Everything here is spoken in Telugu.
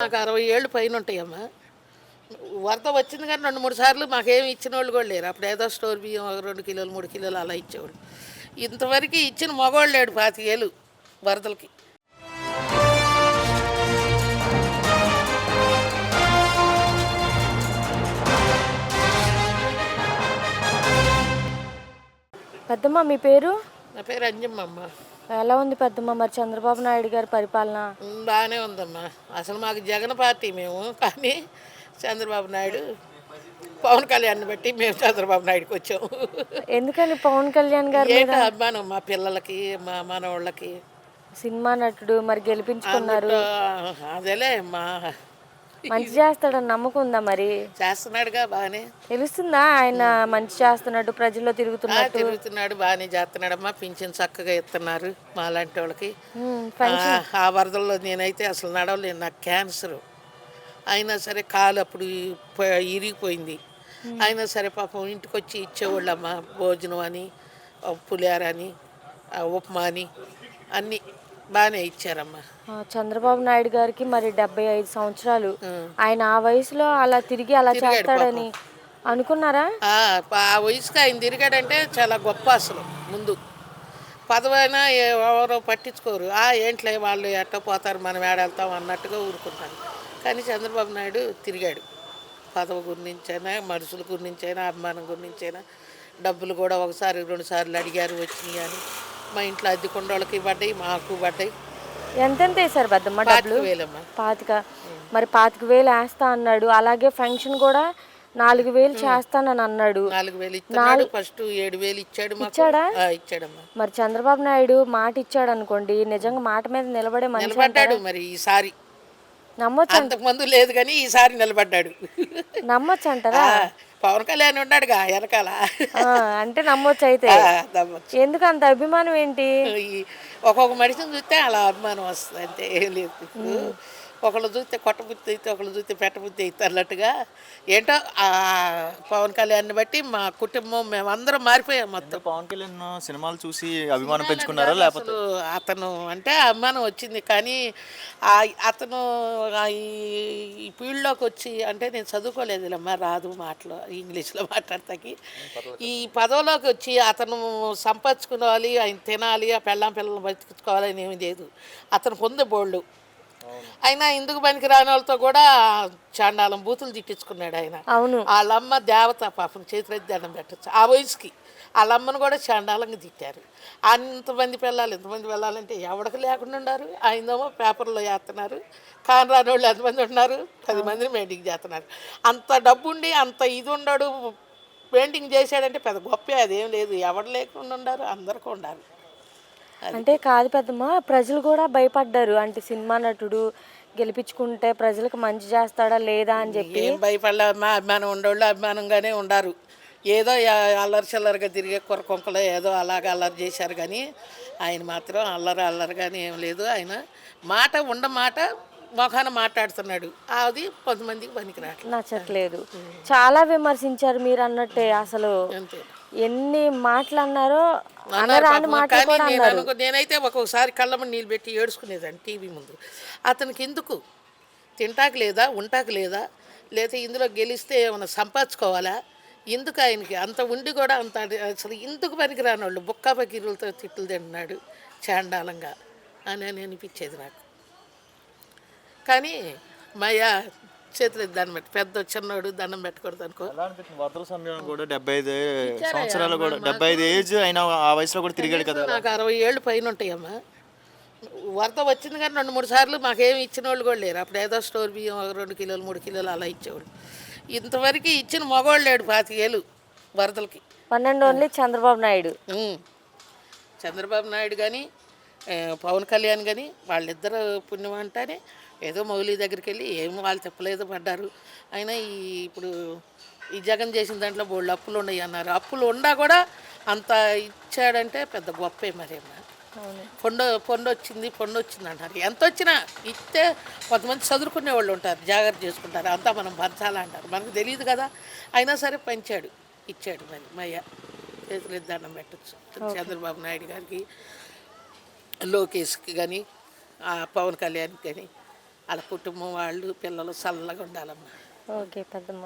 నాకు 60 ఏళ్ళు పైన ఉంటాయమ్మా. వరద వచ్చింది కానీ 2, 3 సార్లు మాకేమి ఇచ్చిన వాళ్ళు కూడా లేరు. అప్పుడు ఏదో స్టోర్ బియ్యం ఒక 2 కిలోలు 3 కిలోలు అలా ఇచ్చేవాళ్ళు. ఇంతవరకు ఇచ్చిన మగవాళ్ళు లేడు 25 ఏళ్ళు వరదలకి. పెద్దమ్మ మీ పేరు? నా పేరు అంజమ్మ అమ్మ. ఎలా ఉంది పెద్దమ్మ మరి చంద్రబాబు నాయుడు గారి పరిపాలన? బాగానే ఉందమ్మా. అసలు మాకు జగన్ పార్టీ మేము, కానీ చంద్రబాబు నాయుడు పవన్ కళ్యాణ్ని బట్టి మేము చంద్రబాబు నాయుడుకి వచ్చాము. ఎందుకని పవన్ కళ్యాణ్ గారు ఏంటో అభిమానం మా పిల్లలకి మా మనవాళ్ళకి. సినిమా నటుడు మరి గెలిపించుకున్నారు, అదేలే మా మంచి చేస్తాడని నమ్మకం ఉందా? మరి చేస్తున్నాడుగా బాగానే. తెలుస్తుందా ఆయన మంచి చేస్తున్నట్టు, ప్రజల్లో తిరుగుతున్నాడు బాగానే చేస్తున్నాడమ్మా. పింఛన్ చక్కగా ఇస్తున్నారు మాలాంటి వాళ్ళకి. ఆ వరదల్లో నేనైతే అసలు నడవలేను, నాకు క్యాన్సర్ అయినా సరే కాలు అప్పుడు ఇరిగిపోయింది. అయినా సరే పాపం ఇంటికి వచ్చి ఇచ్చేవాళ్ళమ్మా. భోజనం అని, పులిహార అని, ఉప్మా అని అన్నీ బాగానే ఇచ్చారమ్మా. చంద్రబాబు నాయుడు గారికి మరి 75 సంవత్సరాలు, ఆయన ఆ వయసులో అలా తిరిగి అలా చేస్తాడని అనుకున్నారా? ఆ వయసుకి ఆయన తిరిగాడంటే చాలా గొప్ప. అసలు ముందు పదవైనా ఎవరో పట్టించుకోరు. ఏంట్లే వాళ్ళు ఎట్ట పోతారు, మనం ఏడెళ్తాం అన్నట్టుగా ఊరుకుంటారు. కానీ చంద్రబాబు నాయుడు తిరిగాడు. పదవి గురించైనా, మనుషుల గురించైనా, అభిమానం గురించైనా. డబ్బులు కూడా 1, 2 సార్లు అడిగారు, వచ్చినాయి అని. మా ఇంట్లో అద్దెకుండ వాళ్ళకి పడ్డాయి, మాకు పడ్డాయి. ఎంతెంత వేసారు పెద్దమ్మ డబ్బులు? 25,000 25. మరి 25,000 వేస్తా అన్నాడు. అలాగే ఫంక్షన్ కూడా 4,000 చేస్తానని అన్నాడు. 4,000 ఇస్తున్నాడు. ఫస్ట్ 7,000 ఇచ్చాడు. ఇచ్చాడా? ఇచ్చాడమ్మా. మరి చంద్రబాబు నాయుడు మాట ఇచ్చాడు అనుకోండి, నిజంగా మాట మీద నిలబడే మనిషి నిలబడ్డాడు. మరి ఈసారి నమ్మొచ్చు. అంతకు ముందు లేదు కానీ ఈసారి నిలబడ్డాడు. నమ్మొచ్చు అంటారా? పవన్ కళ్యాణ్ ఉన్నాడుగా వెనకాల, అంటే నమ్మొచ్చు. అయితే ఎందుకు అంత అభిమానం ఏంటి? ఒక్కొక్క మనిషిని చూస్తే అలా అభిమానం వస్తుంది, అంతే. ఏం లేదు. ఇప్పుడు ఒకళ్ళు చూస్తే కొట్టబుద్ధి అయితే, ఒకళ్ళు చూస్తే పెట్టబుద్ధి అయితే అన్నట్టుగా. ఏంటో పవన్ కళ్యాణ్ని బట్టి మా కుటుంబం మేమందరం మారిపోయాం మొత్తం. పవన్ కళ్యాణ్ సినిమాలు చూసి అభిమానం పెంచుకున్నారా లేకపోతే? అతను అంటే అభిమానం వచ్చింది, కానీ అతను ఈ ఫీల్డ్లోకి వచ్చి, అంటే నేను చదువుకోలేదులేమ్మా, రాదు మాటలు, ఇంగ్లీష్లో మాట్లాడతాకి. ఈ పదవిలోకి వచ్చి అతను సంపాదించుకోవాలి, ఆయన తినాలి, ఆ పిల్లలను బతికించుకోవాలని ఏమి లేదు. అతను పొందే బోళ్ళు. అయినా ఇందుకు పనికి రాని వాళ్ళతో కూడా చాండాలం బూతులు తిట్టించుకున్నాడు ఆయన. అవును. వాళ్ళమ్మ దేవత, పాపం చేతులెత్తి దండం పెట్టచ్చు ఆ వయసుకి. వాళ్ళమ్మను కూడా చాండాలంగా తిట్టారు. ఇంతమంది వెళ్ళాలంటే ఎవరికి లేకుండా ఉన్నారు. ఆయనేమో పేపర్లో చేస్తున్నారు. కాని రాని వాళ్ళు ఎంతమంది ఉన్నారు? 10 మందిని మెయింటింగ్ చేస్తున్నారు. అంత డబ్బుండి అంత ఇది ఉండడు, పెయింటింగ్ చేశాడంటే పెద్ద గొప్పే. అదేం లేదు, ఎవరు లేకుండా ఉండారు, అందరికీ ఉండాలి. అంటే కాదు పెద్దమ్మ, ప్రజలు కూడా భయపడ్డారు. అంటే సినిమా నటుడు గెలిపించుకుంటే ప్రజలకు మంచి చేస్తాడా లేదా అని చెప్పి. ఏం భయపడలే, మా అభిమానం ఉండేవాళ్ళు అభిమానంగానే ఉండారు. ఏదో అల్లరి చిల్లరిగా తిరిగే కొరకొంకలో ఏదో అలాగ అల్లరి చేశారు, కానీ ఆయన మాత్రం అల్లరిగానే ఏం లేదు. ఆయన మాట మొఖాన మాట్లాడుతున్నాడు. అది కొంతమందికి పనికిరాట్లేదు, నచ్చట్లేదు. చాలా విమర్శించారు మీరు అన్నట్టే. అసలు ఎన్ని మాటలు అన్నారో, అనరాని మాటలు కూడా అన్నారు. నేనైతే ఒక్కొక్కసారి కళ్ళమని నీళ్ళు పెట్టి ఏడుచుకునేదాన్ని టీవీ ముందు. అతనికి ఎందుకు తింటాకు లేదా, ఉంటాకు లేదా, లేదా ఇందులో గెలిస్తే ఏమైనా సంపాదించుకోవాలా, ఎందుకు ఆయనకి అంత ఉండి కూడా అంత అసలు ఎందుకు పనికిరాని వాళ్ళు బుక్కా బకీరులతో తిట్లు తింటున్నాడు చాండాలంగా అని అనిపించేది నాకు. కానీ మాయా చేతులు దండం పెట్టి, పెద్ద చిన్నోడు దండం పెట్టకూడదు అనుకో. వరదల సమయం కూడా 75 సంవత్సరాలు కూడా 75 ఏజ్ అయినా ఆ వయసులో కూడా తిరిగాడు కదా. నాకు 60 ఏళ్ళు పైన ఉంటాయమ్మా. వరద వచ్చింది కానీ 2, 3 సార్లు మాకేమి ఇచ్చిన వాళ్ళు కూడా లేరు. అప్పుడు ఏదో స్టోర్ బియ్యం ఒక 2 కిలోలు 3 కిలోలు అలా ఇచ్చేవాళ్ళు. ఇంతవరకు ఇచ్చిన మగవాళ్ళు లేడు 25 ఏళ్ళు వరదలకి. 12 ఓన్లీ చంద్రబాబు నాయుడు. చంద్రబాబు నాయుడు కానీ పవన్ కళ్యాణ్ కానీ వాళ్ళిద్దరు పుణ్యం అంటానే ఏదో మౌలి దగ్గరికి వెళ్ళి ఏమో వాళ్ళు చెప్పలేదో పడ్డారు. అయినా ఇప్పుడు ఈ జగన్ చేసిన దాంట్లో బోళ్ళు అప్పులు ఉన్నాయి అన్నారు. అప్పులు ఉండా కూడా అంత ఇచ్చాడంటే పెద్ద గొప్పే. మరేమో పొండు వచ్చింది అంటారు. ఎంత వచ్చినా ఇస్తే కొంతమంది చదువుకునే వాళ్ళు ఉంటారు, జాగ్రత్త చేసుకుంటారు, అంతా మనం పంచాలంటారు, మనకు తెలియదు కదా. అయినా సరే పంచాడు, ఇచ్చాడు. మరి మయ్య చేతులు దండం పెట్టచ్చు చంద్రబాబు నాయుడు గారికి, లోకేష్కి కానీ, పవన్ కళ్యాణ్కి కానీ వాళ్ళ కుటుంబం వాళ్ళు పిల్లలు చల్లగా ఉండాలమ్మా. ఓకే పెద్దమ్మ.